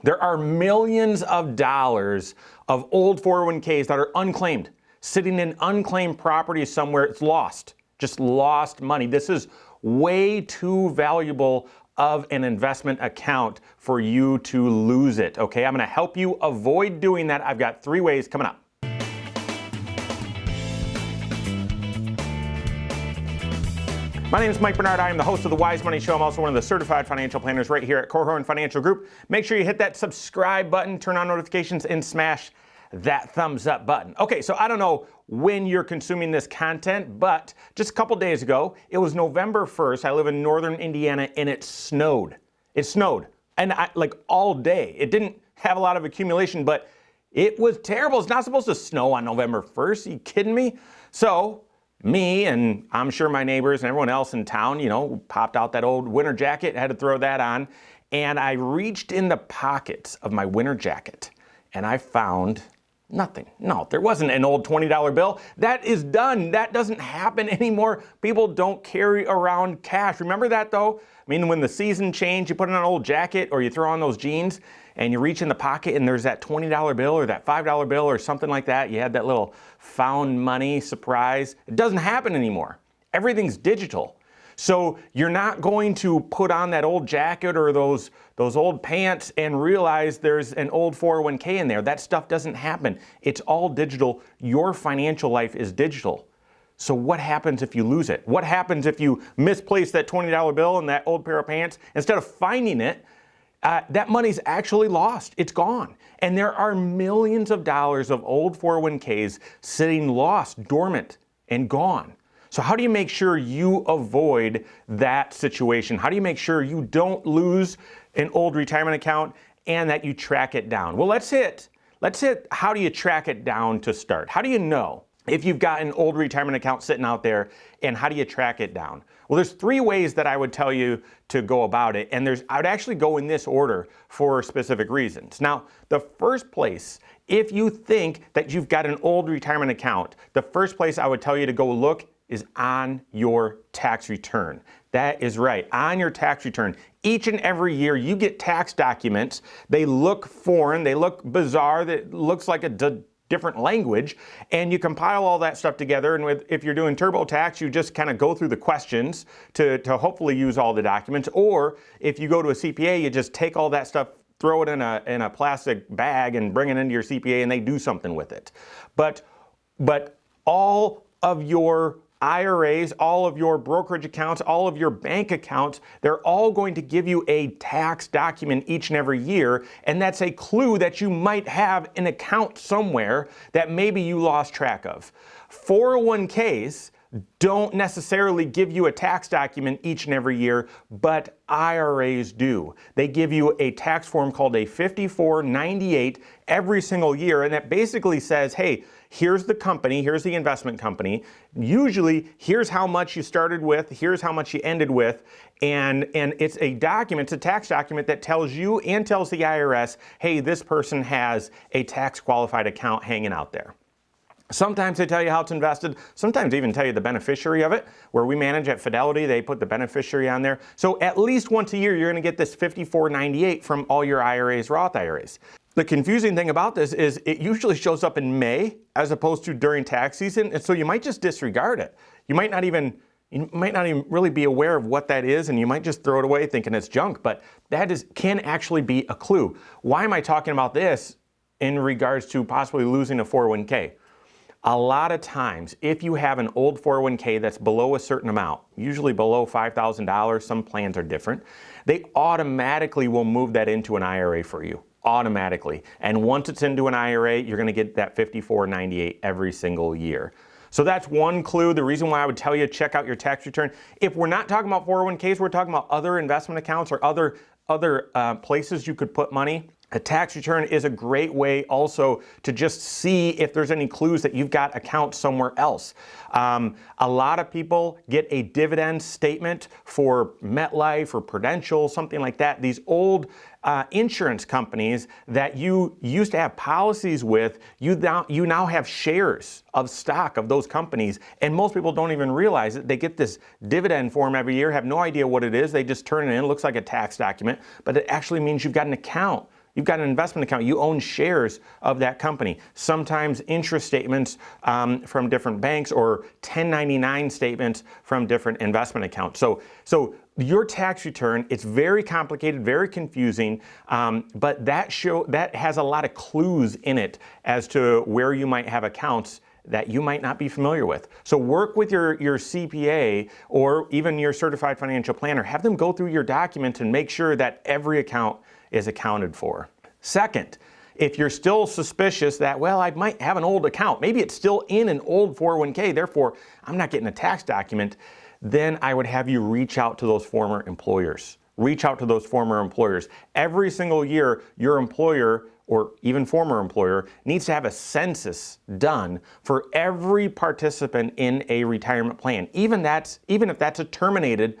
There are millions of dollars of old 401ks that are unclaimed, sitting in unclaimed property somewhere. It's lost, just lost money. This is way too valuable of an investment account for you to lose it, okay? I'm gonna help you avoid doing that. I've got 3 ways coming up. My name is Mike Bernard. I am the host of the Wise Money Show. I'm also one of the certified financial planners right here at Korhorn Financial Group. Make sure you hit that subscribe button, turn on notifications, and smash that thumbs up button. Okay, so I don't know when you're consuming this content, but just a couple days ago, it was November 1st. I live in northern Indiana, and it snowed. It snowed, and like all day. It didn't have a lot of accumulation, but it was terrible. It's not supposed to snow on November 1st. Are you kidding me? So me and I'm sure my neighbors and everyone else in town, popped out that old winter jacket, had to throw that on, and I reached in the pockets of my winter jacket, and I found nothing. No, there wasn't an old $20 bill. That is done. That doesn't happen anymore. People don't carry around cash. Remember that though? I mean, when the season changed, you put on an old jacket or you throw on those jeans and you reach in the pocket and there's that $20 bill or that $5 bill or something like that. You had that little found money surprise. It doesn't happen anymore. Everything's digital. So you're not going to put on that old jacket or those old pants and realize there's an old 401k in there. That stuff doesn't happen. It's all digital. Your financial life is digital. So what happens if you lose it? What happens if you misplace that $20 bill in that old pair of pants? Instead of finding it, that money's actually lost. It's gone. And there are millions of dollars of old 401ks sitting lost, dormant, and gone. So how do you make sure you avoid that situation? How do you make sure you don't lose an old retirement account and that you track it down? Well, let's hit how do you track it down to start? How do you know if you've got an old retirement account sitting out there, and how do you track it down? Well, there's 3 ways that I would tell you to go about it, and I would actually go in this order for specific reasons. Now, the first place, if you think that you've got an old retirement account, the first place I would tell you to go look is on your tax return. That is right, on your tax return. Each and every year you get tax documents. They look foreign, they look bizarre, that looks like a different language, and you compile all that stuff together, and if you're doing TurboTax, you just kind of go through the questions to hopefully use all the documents, or if you go to a CPA, you just take all that stuff, throw it in a plastic bag and bring it into your CPA and they do something with it. But all of your IRAs, all of your brokerage accounts, all of your bank accounts, they're all going to give you a tax document each and every year, and that's a clue that you might have an account somewhere that maybe you lost track of. 401ks don't necessarily give you a tax document each and every year, but IRAs do. They give you a tax form called a 5498 every single year, and that basically says, hey, here's the company, here's the investment company. Usually, here's how much you started with, here's how much you ended with, and it's a document, it's a tax document that tells you and tells the IRS, hey, this person has a tax qualified account hanging out there. Sometimes they tell you how it's invested, sometimes they even tell you the beneficiary of it. Where we manage at Fidelity, they put the beneficiary on there. So at least once a year, you're gonna get this 5498 from all your IRAs, Roth IRAs. The confusing thing about this is it usually shows up in May as opposed to during tax season, and so you might just disregard it. You might not even really be aware of what that is, and you might just throw it away thinking it's junk, but that can actually be a clue. Why am I talking about this in regards to possibly losing a 401k? A lot of times, if you have an old 401k that's below a certain amount, usually below $5,000, some plans are different, they automatically will move that into an IRA for you, automatically. And once it's into an IRA, you're gonna get that 5498 every single year. So that's one clue. The reason why I would tell you check out your tax return. If we're not talking about 401ks, we're talking about other investment accounts or other places you could put money. A tax return is a great way also to just see if there's any clues that you've got accounts somewhere else. A lot of people get a dividend statement for MetLife or Prudential, something like that. These old insurance companies that you used to have policies with, you now have shares of stock of those companies, and most people don't even realize it. They get this dividend form every year, have no idea what it is. They just turn it in, it looks like a tax document, but it actually means you've got an account You've got an investment account. You own shares of that company. Sometimes interest statements from different banks or 1099 statements from different investment accounts. So your tax return, it's very complicated, very confusing, but that has a lot of clues in it as to where you might have accounts that you might not be familiar with. So work with your CPA or even your certified financial planner. Have them go through your documents and make sure that every account is accounted for. Second, if you're still suspicious that, well, I might have an old account, maybe it's still in an old 401k, therefore I'm not getting a tax document, then I would have you reach out to those former employers. Reach out to those former employers. Every single year, your employer or even former employer needs to have a census done for every participant in a retirement plan, even if that's a terminated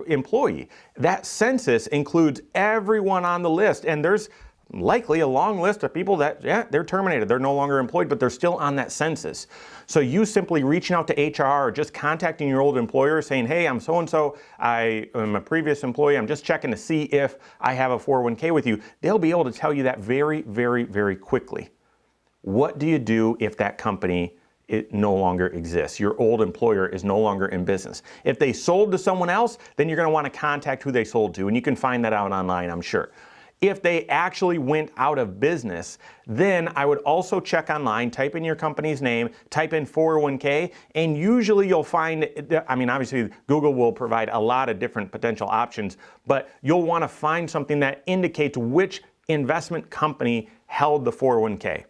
employee. That census includes everyone on the list, and there's likely a long list of people that, they're terminated, they're no longer employed, but they're still on that census. So you simply reaching out to HR or just contacting your old employer saying, hey, I'm so-and-so, I am a previous employee, I'm just checking to see if I have a 401k with you. They'll be able to tell you that very, very, very quickly. What do you do if that company it no longer exists? Your old employer is no longer in business. If they sold to someone else, then you're going to want to contact who they sold to, and you can find that out online, I'm sure. If they actually went out of business, then I would also check online, type in your company's name, type in 401k, and usually you'll find, obviously Google will provide a lot of different potential options, but you'll want to find something that indicates which investment company held the 401k.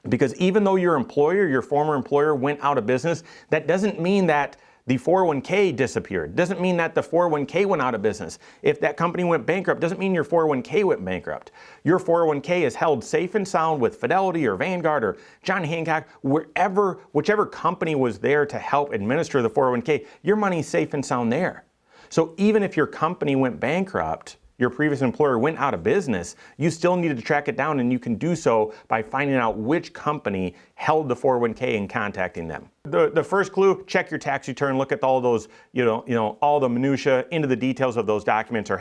Because even though your employer, your former employer, went out of business, that doesn't mean that the 401k disappeared. Doesn't mean that the 401k went out of business. If that company went bankrupt, doesn't mean your 401k went bankrupt. Your 401k is held safe and sound with Fidelity or Vanguard or John Hancock, whichever company was there to help administer the 401k, your money's safe and sound there. So even if your company went bankrupt, your previous employer went out of business, you still needed to track it down, and you can do so by finding out which company held the 401k and contacting them. The first clue, check your tax return, look at all those, all the minutia into the details of those documents, or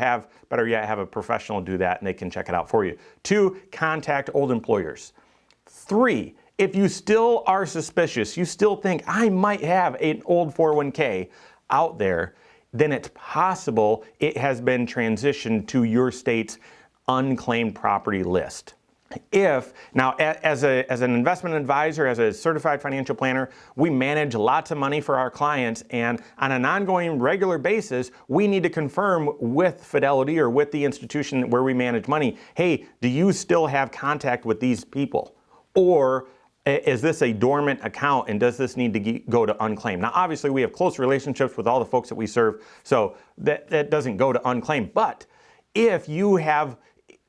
better yet, have a professional do that and they can check it out for you. 2, contact old employers. 3, if you still are suspicious, you still think I might have an old 401k out there, then it's possible it has been transitioned to your state's unclaimed property list. Now, as an investment advisor, as a certified financial planner, we manage lots of money for our clients, and on an ongoing regular basis, we need to confirm with Fidelity or with the institution where we manage money, hey, do you still have contact with these people? Or is this a dormant account, and does this need to go to unclaimed? Now, obviously, we have close relationships with all the folks that we serve, so that doesn't go to unclaimed. But if you have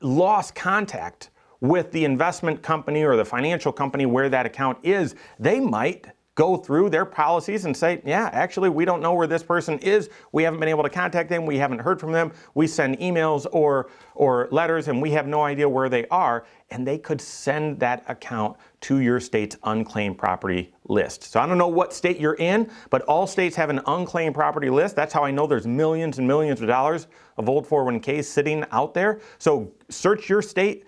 lost contact with the investment company or the financial company where that account is, they might go through their policies and say, yeah, actually, we don't know where this person is. We haven't been able to contact them. We haven't heard from them. We send emails or letters, and we have no idea where they are. And they could send that account to your state's unclaimed property list. So I don't know what state you're in, but all states have an unclaimed property list. That's how I know there's millions and millions of dollars of old 401ks sitting out there. So search your state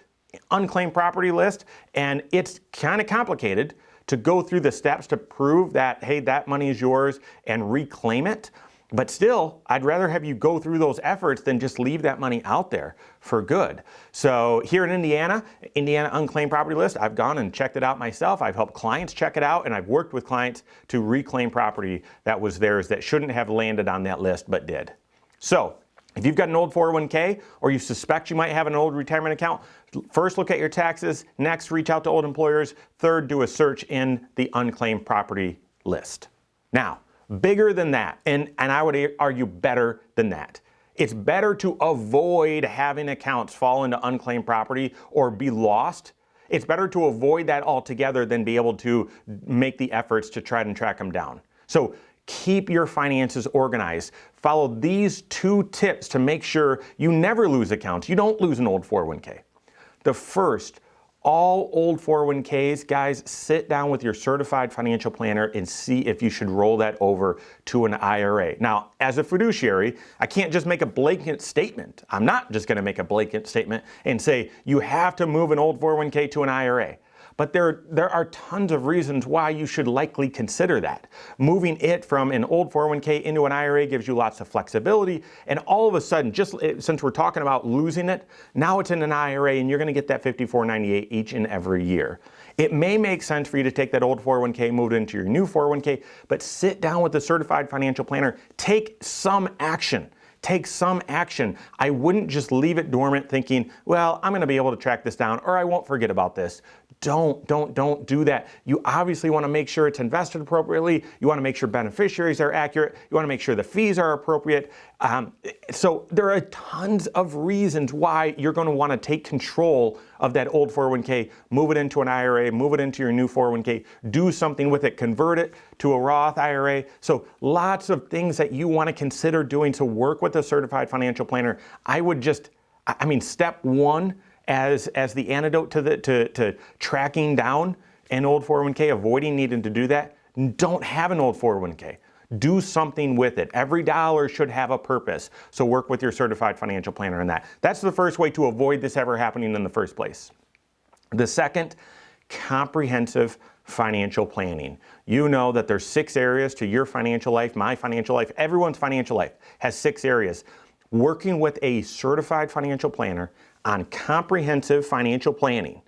unclaimed property list, and it's kind of complicated to go through the steps to prove that, hey, that money is yours and reclaim it. But still, I'd rather have you go through those efforts than just leave that money out there for good. So here in Indiana Unclaimed Property List, I've gone and checked it out myself. I've helped clients check it out, and I've worked with clients to reclaim property that was theirs that shouldn't have landed on that list but did. So if you've got an old 401k or you suspect you might have an old retirement account, first look at your taxes, next reach out to old employers, third do a search in the unclaimed property list. Now, bigger than that, and I would argue better than that. It's better to avoid having accounts fall into unclaimed property or be lost. It's better to avoid that altogether than be able to make the efforts to try and track them down. So keep your finances organized. Follow these 2 tips to make sure you never lose accounts. You don't lose an old 401k. The first, all old 401ks, guys, sit down with your certified financial planner and see if you should roll that over to an IRA. Now, as a fiduciary, I can't just make a blanket statement. I'm not just going to make a blanket statement and say you have to move an old 401k to an IRA. But there are tons of reasons why you should likely consider that. Moving it from an old 401k into an IRA gives you lots of flexibility, and all of a sudden, since we're talking about losing it, now it's in an IRA and you're going to get that $54.98 each and every year. It may make sense for you to take that old 401k, move it into your new 401k, but sit down with the certified financial planner, take some action. Take some action. I wouldn't just leave it dormant thinking, well, I'm going to be able to track this down or I won't forget about this. Don't do that. You obviously want to make sure it's invested appropriately. You want to make sure beneficiaries are accurate. You want to make sure the fees are appropriate. So there are tons of reasons why you're going to want to take control of that old 401k, move it into an IRA, move it into your new 401k, do something with it, convert it to a Roth IRA. So lots of things that you want to consider doing to work with a certified financial planner. I would step one, as the antidote to tracking down an old 401k, avoiding needing to do that, don't have an old 401k. Do something with it. Every dollar should have a purpose. So work with your certified financial planner on that. That's the first way to avoid this ever happening in the first place. The second, comprehensive financial planning. You know that there's 6 areas to your financial life, my financial life, everyone's financial life has 6 areas. Working with a certified financial planner on comprehensive financial planning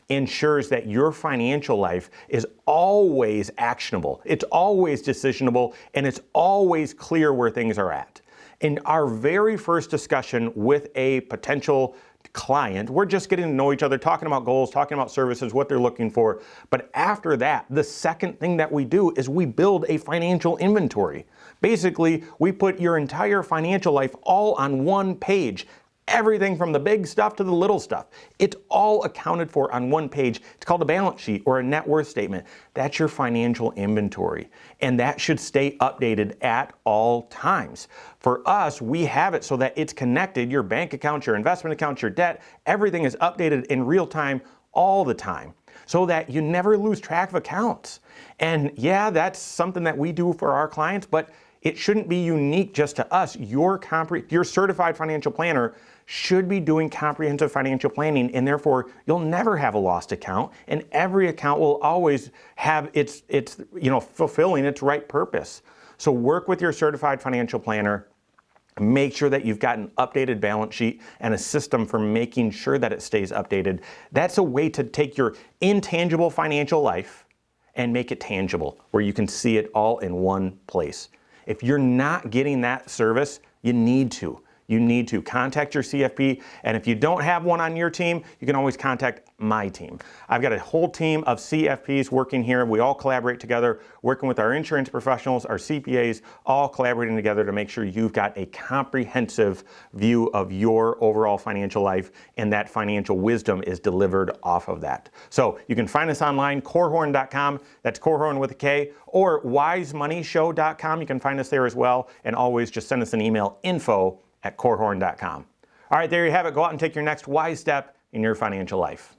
ensures that your financial life is always actionable, it's always decisionable, and it's always clear where things are at. In our very first discussion with a potential client, we're just getting to know each other, talking about goals, talking about services, what they're looking for. But after that, the second thing that we do is we build a financial inventory. Basically, we put your entire financial life all on one page. Everything from the big stuff to the little stuff. It's all accounted for on one page. It's called a balance sheet or a net worth statement. That's your financial inventory. And that should stay updated at all times. For us, we have it so that it's connected. Your bank accounts, your investment accounts, your debt, everything is updated in real time all the time, so that you never lose track of accounts. And yeah, that's something that we do for our clients, but it shouldn't be unique just to us. Your certified financial planner should be doing comprehensive financial planning, and therefore you'll never have a lost account, and every account will always have its fulfilling its right purpose. So work with your certified financial planner. Make sure that you've got an updated balance sheet and a system for making sure that it stays updated. That's a way to take your intangible financial life and make it tangible, where you can see it all in one place. If you're not getting that service, you need to. You need to contact your CFP, and if you don't have one on your team, you can always contact my team. I've got a whole team of CFPs working here. We all collaborate together, working with our insurance professionals, our CPAs, all collaborating together to make sure you've got a comprehensive view of your overall financial life, and that financial wisdom is delivered off of that. So you can find us online, korhorn.com, that's Korhorn with a K, or wisemoneyshow.com. You can find us there as well, and always just send us an email, info@korhorn.com. All right, there you have it. Go out and take your next wise step in your financial life.